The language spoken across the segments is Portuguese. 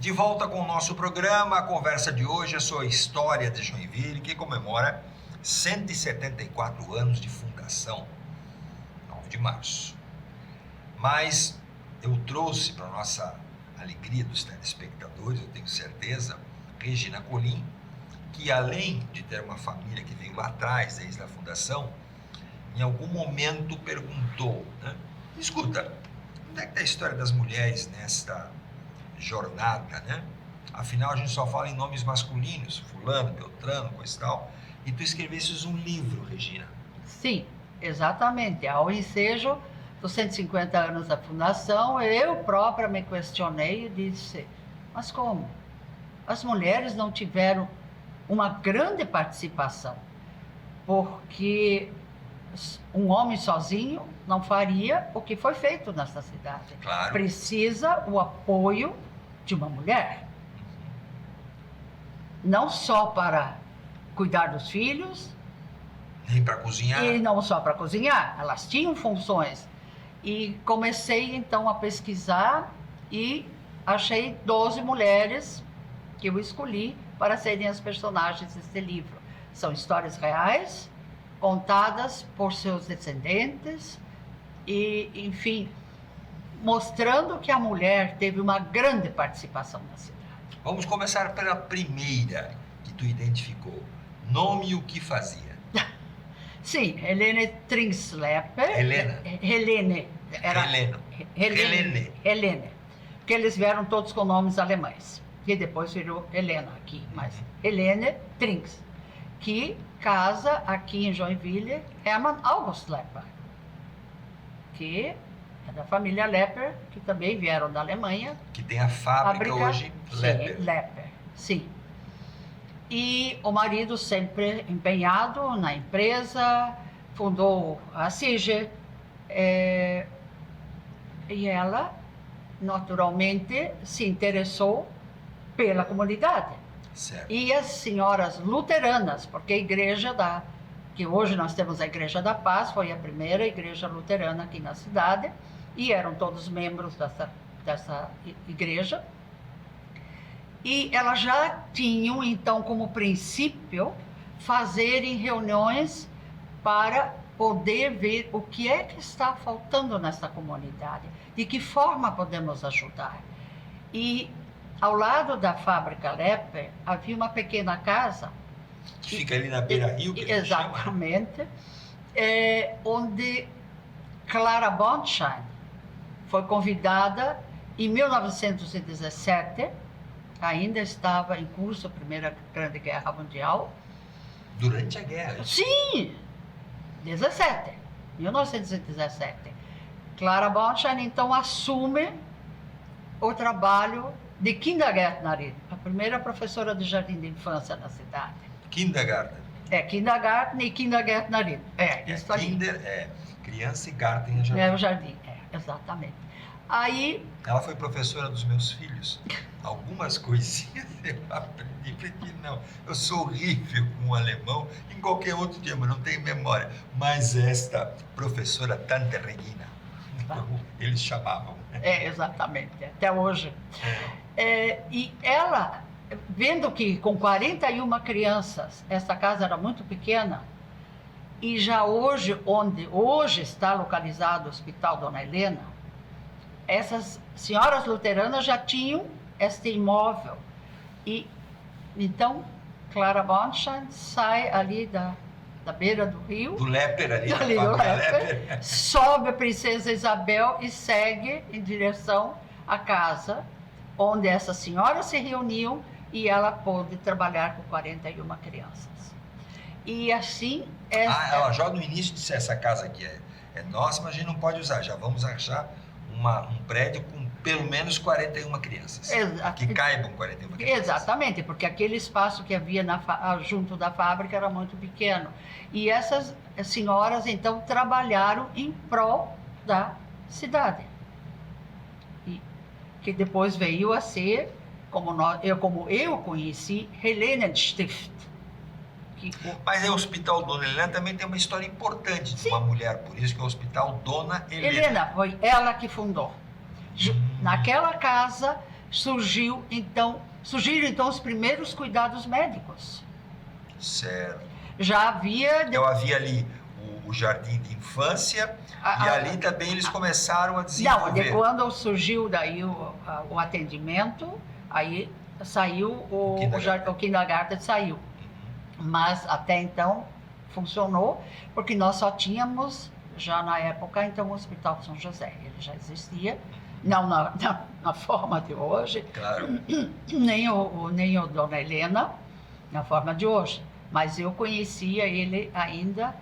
De volta com o nosso programa, a conversa de hoje é sobre a história de Joinville, que comemora 174 anos de fundação, 9 de março. Mas eu trouxe para a nossa alegria dos telespectadores, eu tenho certeza, Regina Colim, que além de ter uma família que veio lá atrás, desde a fundação, em algum momento perguntou, né? Escuta, onde é que está a história das mulheres nesta jornada, né? Afinal, a gente só fala em nomes masculinos, fulano, beltrano, coisa e tal. E tu escrevesses um livro, Regina. Sim, exatamente. Ao ensejo dos 150 anos da fundação, eu própria me questionei e disse, mas como? As mulheres não tiveram uma grande participação, porque um homem sozinho não faria o que foi feito nessa cidade. Claro. Precisa o apoio de uma mulher. Não só para cuidar dos filhos. Nem para cozinhar. E não só para cozinhar. Elas tinham funções. E comecei então a pesquisar e achei 12 mulheres que eu escolhi para serem as personagens deste livro. São histórias reais, contadas por seus descendentes e, enfim, mostrando que a mulher teve uma grande participação na cidade. Vamos começar pela primeira que tu identificou. Nome e o que fazia. Sim, Helene Trinslepper. Helena. Helene. Era Helena. Helene. Helene. Porque eles vieram todos com nomes alemães. Que depois virou Helena aqui. Mas Helene Trins, que casa aqui em Joinville, Hermann August Lepper, que é da família Lepper, que também vieram da Alemanha. Que tem a fábrica hoje, Lepper. Sim, Lepper, sim. E o marido sempre empenhado na empresa, fundou a Sige, e ela, naturalmente, se interessou pela comunidade. Certo. E as senhoras luteranas, porque a igreja que hoje nós temos a Igreja da Paz, foi a primeira igreja luterana aqui na cidade, e eram todos membros dessa igreja. E elas já tinham, então, como princípio, fazerem reuniões para poder ver o que é que está faltando nessa comunidade, de que forma podemos ajudar. E ao lado da fábrica Lepper havia uma pequena casa. Que fica ali na beira-rio, que a gente chama. Exatamente. Onde Clara Bonstein foi convidada em 1917, ainda estava em curso a Primeira Grande Guerra Mundial. Durante a guerra? Sim! 1917. Clara Bonstein, então, assume o trabalho de kindergärtnerin, a primeira professora de jardim de infância na cidade. Kindergarten. Kindergarten e kindergärtnerin. Isso aí. Kinder criança e Garten é jardim. É o jardim, exatamente. Aí... Ela foi professora dos meus filhos. Algumas coisinhas eu aprendi, porque não, eu sou horrível com o alemão em qualquer outro idioma, não tenho memória. Mas esta professora Tante Regina, como eles chamavam. Exatamente, até hoje. E ela, vendo que com 41 crianças, essa casa era muito pequena, e já hoje, onde hoje está localizado o Hospital Dona Helena, essas senhoras luteranas já tinham este imóvel. E então, Clara Bonstein sai ali da beira do rio, do Lepper ali, da Lepper, sobe a Princesa Isabel e segue em direção à casa onde essas senhoras se reuniam, e ela pôde trabalhar com 41 crianças. E assim... ela já no início disse, essa casa aqui é nossa, mas a gente não pode usar, já vamos achar um prédio com pelo menos 41 crianças. Que caibam 41 crianças. Exatamente, porque aquele espaço que havia junto da fábrica era muito pequeno. E essas senhoras, então, trabalharam em prol da cidade. E que depois veio a ser, como eu conheci, Helenenstift. Mas o Hospital Dona Helena também tem uma história importante de uma mulher, por isso que é o Hospital Dona Helena. Foi ela que fundou. Naquela casa surgiram então os primeiros cuidados médicos. Certo. Já havia... Então havia ali o jardim de infância e ali também eles começaram a Não, desenvolver. de quando surgiu daí o atendimento, aí saiu o kindergarten saiu. Mas até então funcionou, porque nós só tínhamos, já na época, então, o Hospital São José. Ele já existia, não na forma de hoje, Claro. nem o Dona Helena, na forma de hoje. Mas eu conhecia ele ainda,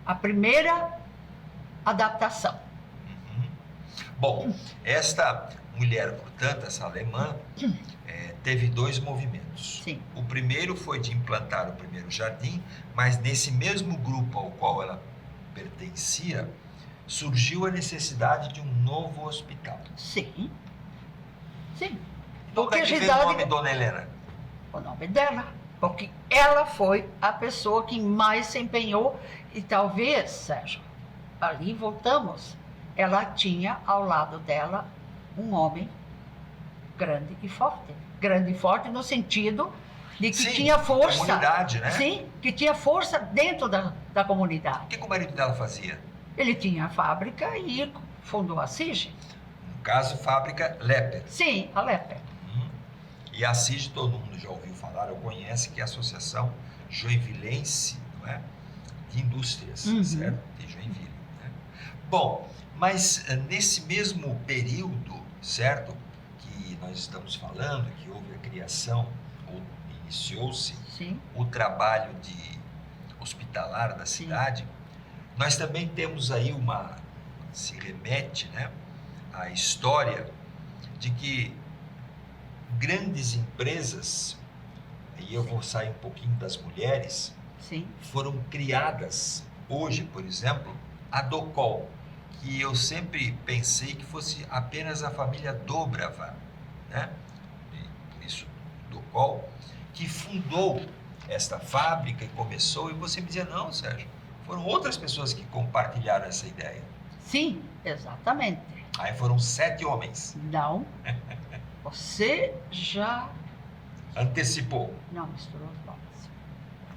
a primeira adaptação. Uhum. Bom, esta mulher, portanto, essa alemã, teve 2 movimentos. Sim. O primeiro foi de implantar o primeiro jardim, mas nesse mesmo grupo ao qual ela pertencia, surgiu a necessidade de um novo hospital. Sim. Sim. Então, Porque onde é que a veio o cidade- nome Dona Helena? O nome dela, porque ela foi a pessoa que mais se empenhou e talvez, Sérgio, ali voltamos, ela tinha ao lado dela um homem grande e forte. Grande e forte no sentido de que Sim, tinha força. comunidade, né? Sim, que tinha força dentro da comunidade. O que o marido dela fazia? Ele tinha a fábrica e fundou a SIG. No caso, fábrica Lepper. Sim, a Leper. E a CIG, todo mundo já ouviu falar, ou conhece, que é a Associação Joinvilense, não é? De Indústrias, Uhum. certo? De Joinville. Né? Bom, mas nesse mesmo período, certo? Que nós estamos falando, que houve a criação, ou iniciou-se Sim, o trabalho de hospitalar da Sim. cidade, nós também temos aí se remete, né, à história de que grandes empresas, e eu vou sair um pouquinho das mulheres, sim, foram criadas hoje, por exemplo, a Docol, que eu sempre pensei que fosse apenas a família Dobrava, né? E por isso Docol, que fundou esta fábrica e começou, e você me dizia, não, Sérgio, foram outras pessoas que compartilharam essa ideia. sim, exatamente. Aí foram 7 homens. Não, você já... Antecipou. Não, misturou as bolas.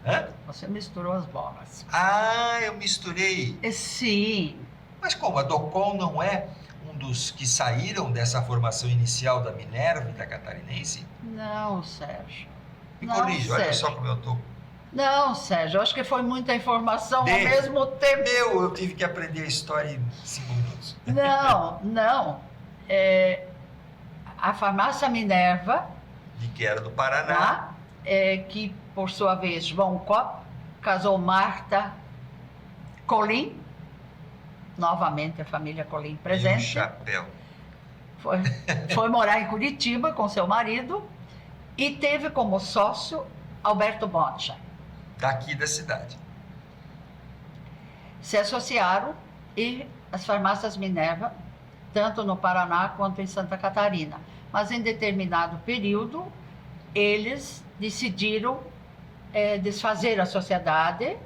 Hã? Você misturou as bolas. Ah, eu misturei. Sim, Mas como? A Docol não é um dos que saíram dessa formação inicial da Minerva e da Catarinense? não, Sérgio. Me Não, corrija, olha Sérgio. só como eu estou. Não, Sérgio, eu acho que foi muita informação ao Dele. mesmo tempo. Eu tive que aprender a história em 5 minutos. Não. A farmácia Minerva, De que era do Paraná. tá? Que por sua vez João Kopp casou Marta Colim, novamente a família Colim E um presente, chapéu. foi morar em Curitiba com seu marido e teve como sócio Alberto Boncha. Daqui da cidade. Se associaram e as farmácias Minerva, tanto no Paraná quanto em Santa Catarina. Mas em determinado período, eles decidiram desfazer a sociedade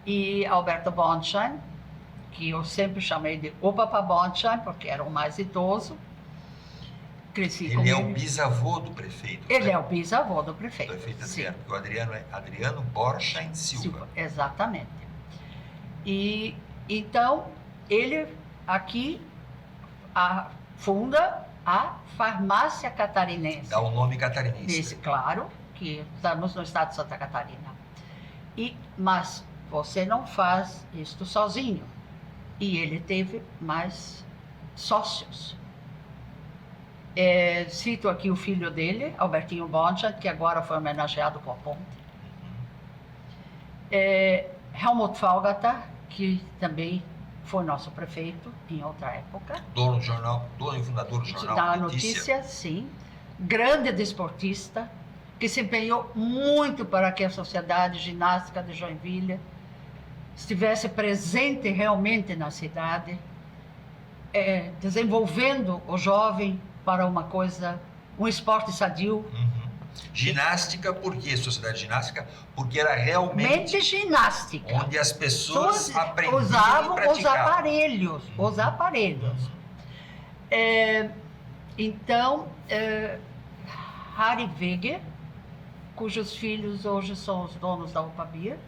e Alberto Bonstein, que eu sempre chamei de o Papa Bonstein, porque era o mais idoso, cresci com Ele é o bisavô do prefeito. Ele né? é o bisavô do prefeito. Prefeito Sim. Adriano. Porque o Adriano é Adriano Borchain Silva. Exatamente. E então ele aqui funda a farmácia catarinense. Dá o nome catarinense. Esse, claro, que estamos no estado de Santa Catarina. Mas você não faz isto sozinho. E ele teve mais sócios. Cito aqui o filho dele, Albertinho Boncha, que agora foi homenageado com a ponte. Helmut Falgata, que também foi nosso prefeito em outra época. Dono e fundador do jornal Da Notícia. notícia, sim. Grande desportista, que se empenhou muito para que a Sociedade Ginástica de Joinville estivesse presente realmente na cidade, desenvolvendo o jovem para um esporte sadio. Uhum. Ginástica, por quê? Sociedade Ginástica? Porque era realmente Mente ginástica. onde as pessoas aprendiam Usavam e praticavam. os aparelhos. Então, Harry Weger, cujos filhos hoje são os donos da Opabir,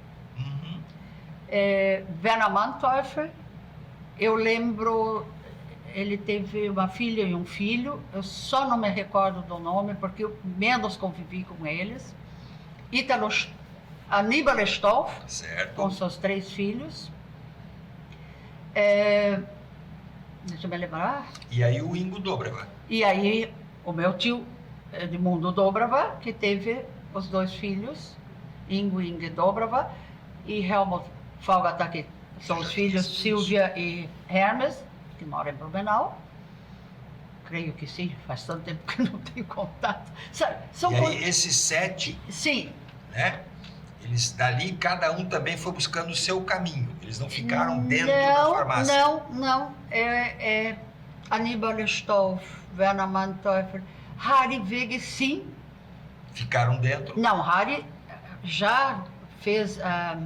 Werner Manteuffel, eu lembro, ele teve uma filha e um filho, eu só não me recordo do nome, porque eu menos convivi com eles. Aníbal Stoff, Certo. com seus 3 filhos. Deixa eu me lembrar. E aí o Ingo Dobrava. E aí o meu tio Edmundo Dobrava, que teve os 2 filhos, Ingo e Inge Dobrava, e Helmut Falgata, que são os filhos Silvia e Hermes, que moram em Blumenau. Creio que sim, faz tanto tempo que não tenho contato. E aí esses 7, sim, né? Eles dali, cada um também foi buscando o seu caminho. Eles não ficaram dentro da farmácia. Não. Aníbal Stoff, Werner Manteuffel, Harry Weger, sim. Ficaram dentro? Não, Harry já fez a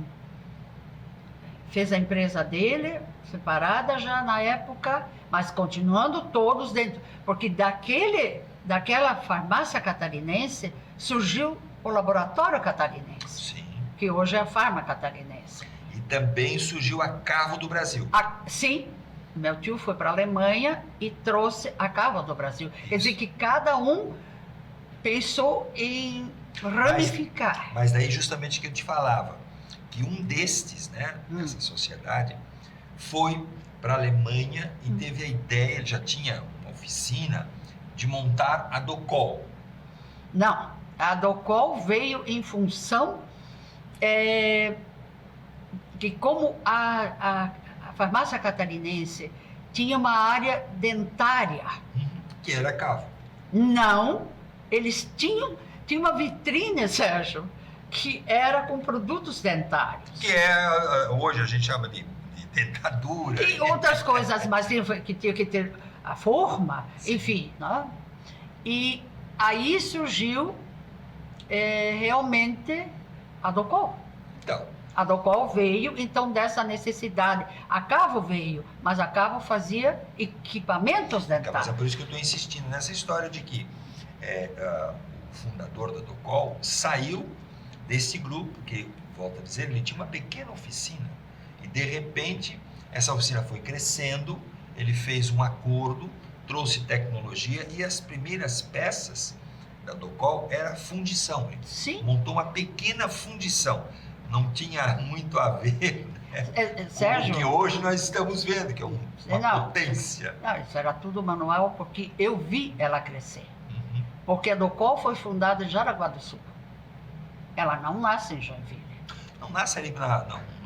empresa dele, separada já na época, mas continuando todos dentro. Porque daquela farmácia catarinense surgiu o laboratório catarinense. Sim. Que hoje é a Farma Catarinense. E também surgiu a Cavo do Brasil. Sim, meu tio foi para a Alemanha e trouxe a Cavo do Brasil. Isso. Quer dizer que cada um pensou em ramificar. Mas daí justamente que eu te falava, que um destes, né, dessa sociedade, foi para a Alemanha e teve a ideia, ele já tinha uma oficina, de montar a Docol. Não, a Docol veio em função que como a farmácia catarinense tinha uma área dentária. Que era a Cavo. Não, eles tinham uma vitrine, Sérgio, que era com produtos dentários. Que hoje a gente chama de dentadura. E outras coisas, mas que tinha que ter a forma, sim. Enfim. Né? E aí surgiu realmente a Docol. Então. A Docol veio, então, dessa necessidade. A Cavo veio, mas a Cavo fazia equipamentos dentários. Mas é por isso que eu estou insistindo nessa história de que o fundador da Docol saiu desse grupo, que, volto a dizer, ele tinha uma pequena oficina. E, de repente, essa oficina foi crescendo, ele fez um acordo, trouxe tecnologia e as primeiras peças da Docol era fundição. Ele Sim. Montou uma pequena fundição. Não tinha muito a ver, né, Sérgio, com o que hoje nós estamos vendo, que é uma potência. Não, isso era tudo manual, porque eu vi ela crescer. Porque a Docol foi fundada em Jaraguá do Sul. Ela não nasce em Joinville. Não nasce ali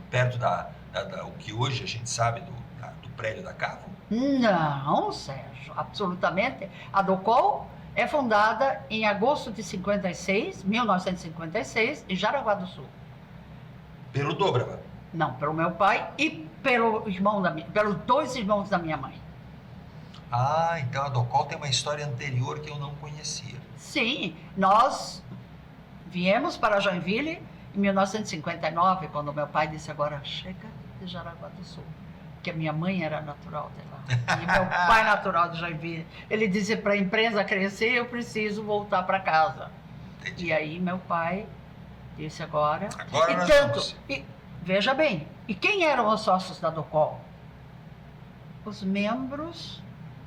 perto o que hoje a gente sabe do prédio da Cavo? Não, Sérgio, absolutamente. A Docol é fundada em agosto de 1956, em Jaraguá do Sul. Pelo Dobrava? Não, pelo meu pai e pelos 2 irmãos da minha mãe. Ah, então a Docol tem uma história anterior que eu não conhecia. Sim, nós viemos para Joinville em 1959, quando meu pai disse, agora chega de Jaraguá do Sul, porque a minha mãe era natural de lá, e meu pai natural de Joinville. Ele disse, para a empresa crescer, eu preciso voltar para casa. Entendi. E aí meu pai disse, agora nós vamos. E veja bem, e quem eram os sócios da Docol? Os membros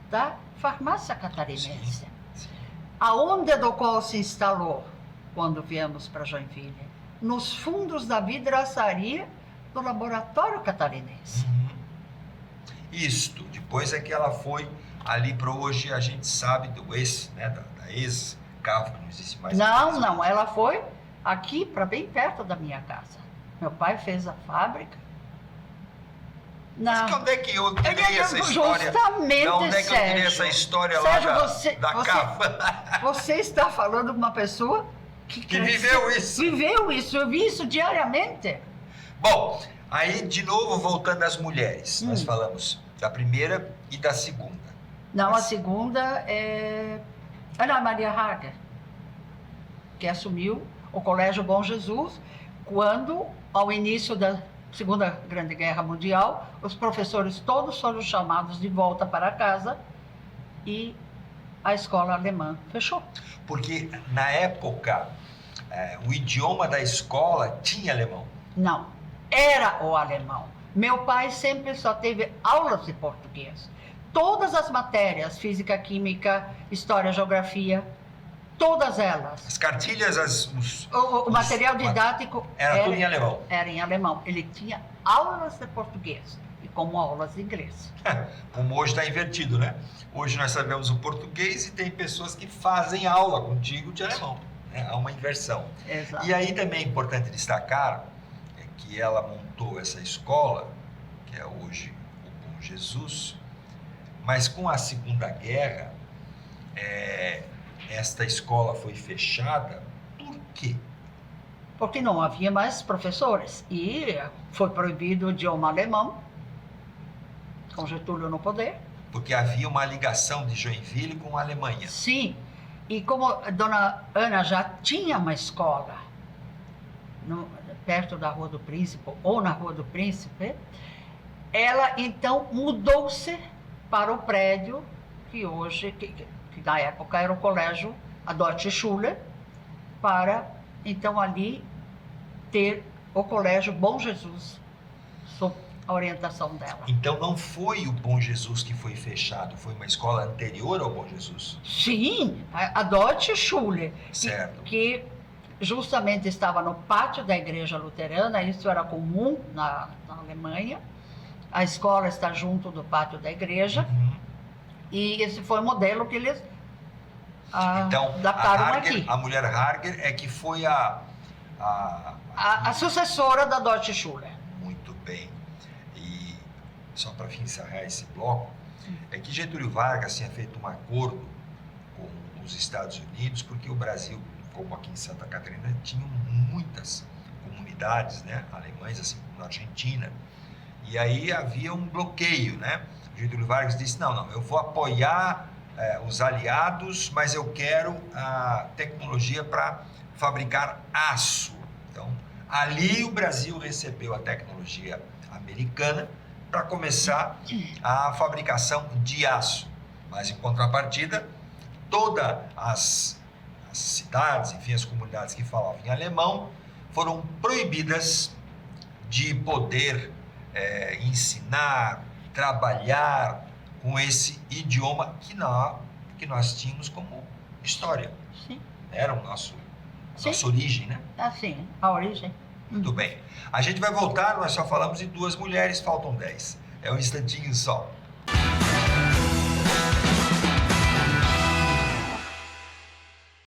da farmácia catarinense. Sim. Aonde a Docol se instalou quando viemos para Joinville? Nos fundos da vidraçaria do laboratório catarinense. Isto, depois é que ela foi ali para hoje, a gente sabe do né, da ex-Cavo, que não existe mais. Não, ela foi aqui, para bem perto da minha casa. Meu pai fez a fábrica. Mas onde é que eu tirei essa história? Justamente, onde é que eu tirei essa história lá da Cavo? Você está falando de uma pessoa que viveu isso. Viveu isso, eu vi isso diariamente. Bom, aí de novo voltando às mulheres. Nós falamos da primeira e da segunda. Não, a segunda é Ana Maria Hager, que assumiu o Colégio Bom Jesus quando, ao início da Segunda Grande Guerra Mundial, os professores todos foram chamados de volta para casa e a escola alemã fechou. Porque na época o idioma da escola tinha alemão. Não, era o alemão. Meu pai sempre só teve aulas de português. Todas as matérias, física, química, história, geografia, todas elas. As cartilhas, O material didático era tudo em alemão. Era em alemão. Ele tinha aulas de português e como aulas de inglês. Como hoje está invertido, né? Hoje nós sabemos o português e tem pessoas que fazem aula contigo de alemão. Né? Há uma inversão. Exato. E aí também é importante destacar que ela montou essa escola, que é hoje o Bom Jesus, mas com a Segunda Guerra, esta escola foi fechada. Por quê? Porque não havia mais professores e foi proibido o idioma alemão, com Getúlio no poder. Porque havia uma ligação de Joinville com a Alemanha. Sim, e como a dona Ana já tinha uma escola perto da Rua do Príncipe ou na Rua do Príncipe, ela então mudou-se para o prédio que hoje, que na época era o colégio, a Deutsche Schule, para então ali ter o colégio Bom Jesus, sob a orientação dela. Então não foi o Bom Jesus que foi fechado, foi uma escola anterior ao Bom Jesus? Sim, a Deutsche Schule, Certo. que justamente estava no pátio da igreja luterana, isso era comum na Alemanha. A escola está junto do pátio da igreja, e esse foi o modelo que eles então, adaptaram aqui. A mulher Harger é que foi A sucessora da Deutsche Schule. Muito bem. E só para encerrar esse bloco, é que Getúlio Vargas tinha feito um acordo com os Estados Unidos, porque o Brasil, como aqui em Santa Catarina, tinha muitas comunidades, né, alemães, assim como na Argentina, e aí havia um bloqueio, né? Getúlio Vargas disse, não, eu vou apoiar os aliados, mas eu quero a tecnologia para fabricar aço. Então, ali o Brasil recebeu a tecnologia americana para começar a fabricação de aço. Mas, em contrapartida, todas as cidades, enfim, as comunidades que falavam em alemão, foram proibidas de poder ensinar, trabalhar com esse idioma que nós tínhamos como história. Sim. Era nossa origem, né? Assim, a origem. Muito bem. A gente vai voltar, nós só falamos de 2 mulheres, faltam 10. É um instantinho só.